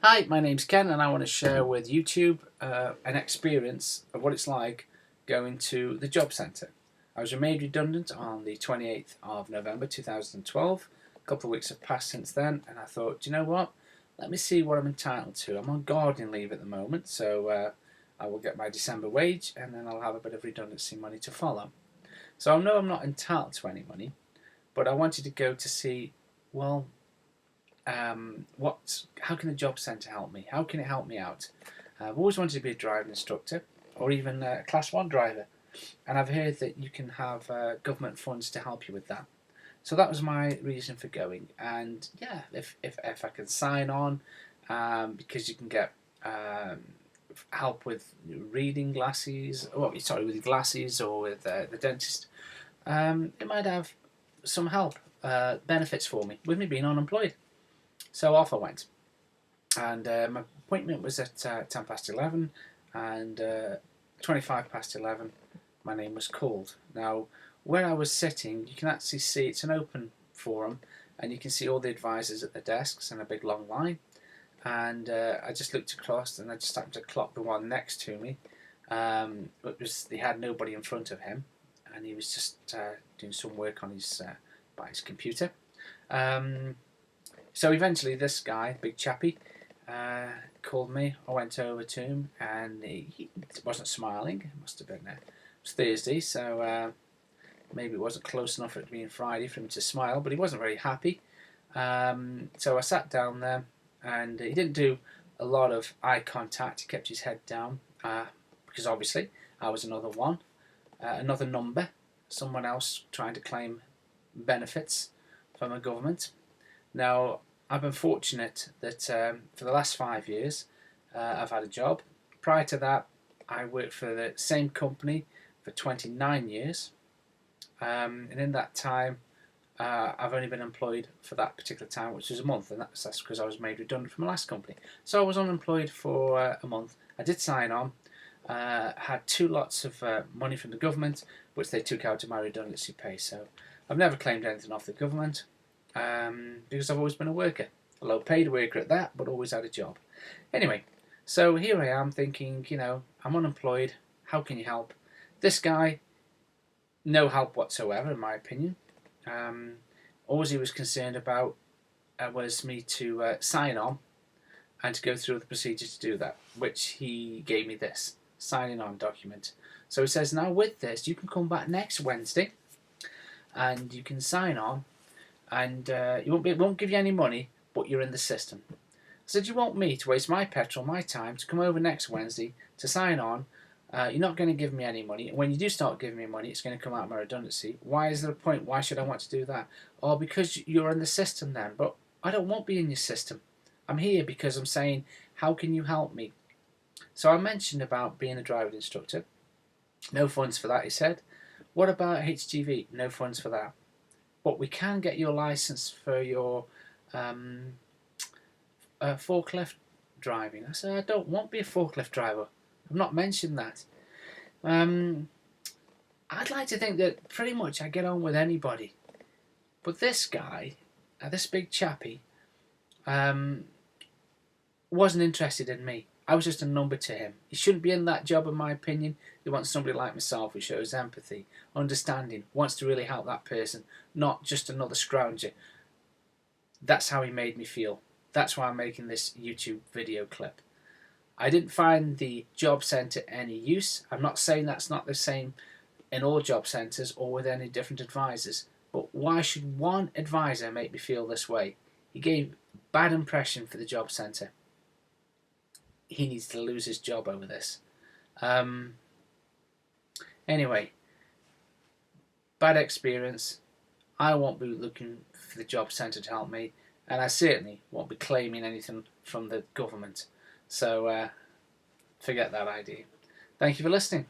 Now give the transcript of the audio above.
Hi, my name's Ken and I want to share with YouTube an experience of what it's like going to the job centre. I was made redundant on the 28th of November 2012. A couple of weeks have passed since then and I thought, do you know what? Let me see what I'm entitled to. I'm on gardening leave at the moment, so I will get my December wage and then I'll have a bit of redundancy money to follow. So I know I'm not entitled to any money, but I wanted to go to see, well, how can the job centre help me? How can it help me out? I've always wanted to be a driving instructor or even a class 1 driver, and I've heard that you can have government funds to help you with that. So that was my reason for going, and yeah, if I can sign on, because you can get help with reading glasses, with glasses or with the dentist, it might have some help, benefits for me with me being unemployed. So off I went, and my appointment was at 11:10, and 11:25, my name was called. Now, where I was sitting, you can actually see it's an open forum, and you can see all the advisors at the desks and a big long line. And I just looked across, and I just happened to clock the one next to me. They had nobody in front of him, and he was just doing some work on his by his computer. So eventually this guy, big chappy, called me. I went over to him and he wasn't smiling. It must have been it was Thursday, so maybe it wasn't close enough for it being Friday for him to smile, but he wasn't very happy. So I sat down there and he didn't do a lot of eye contact. He kept his head down because obviously I was another one, another number, someone else trying to claim benefits from the government. Now, I've been fortunate that for the last 5 years I've had a job. Prior to that, I worked for the same company for 29 years. And in that time, I've only been employed for that particular time, which was a month, and that's because I was made redundant from my last company. So I was unemployed for a month. I did sign on, had 2 lots of money from the government, which they took out of my redundancy pay. So I've never claimed anything off the government. Because I've always been a worker, a low paid worker at that, but always had a job. Anyway, so here I am thinking, I'm unemployed, how can you help? This guy, no help whatsoever in my opinion. All he was concerned about was me to sign on and to go through the procedure to do that, which he gave me this signing on document. So he says, now with this, you can come back next Wednesday and you can sign on, and it won't give you any money, but you're in the system. I said, you want me to waste my petrol, my time, to come over next Wednesday to sign on? You're not going to give me any money. When you do start giving me money, it's going to come out of my redundancy. Why is there a point? Why should I want to do that? Oh, because you're in the system then. But I don't want to be in your system. I'm here because I'm saying, how can you help me? So I mentioned about being a driving instructor. No funds for that, he said. What about HGV? No funds for that. But we can get your license for your forklift driving. I said, I don't want to be a forklift driver. I've not mentioned that. I'd like to think that pretty much I get on with anybody. But this guy, this big chappy, wasn't interested in me. I was just a number to him. He shouldn't be in that job, in my opinion. He wants somebody like myself who shows empathy, understanding, wants to really help that person, not just another scrounger. That's how he made me feel. That's why I'm making this YouTube video clip. I didn't find the job centre any use. I'm not saying that's not the same in all job centres or with any different advisors. But why should one advisor make me feel this way? He gave a bad impression for the job centre. He needs to lose his job over this. Anyway, bad experience. I won't be looking for the job centre to help me, and I certainly won't be claiming anything from the government. So forget that idea. Thank you for listening.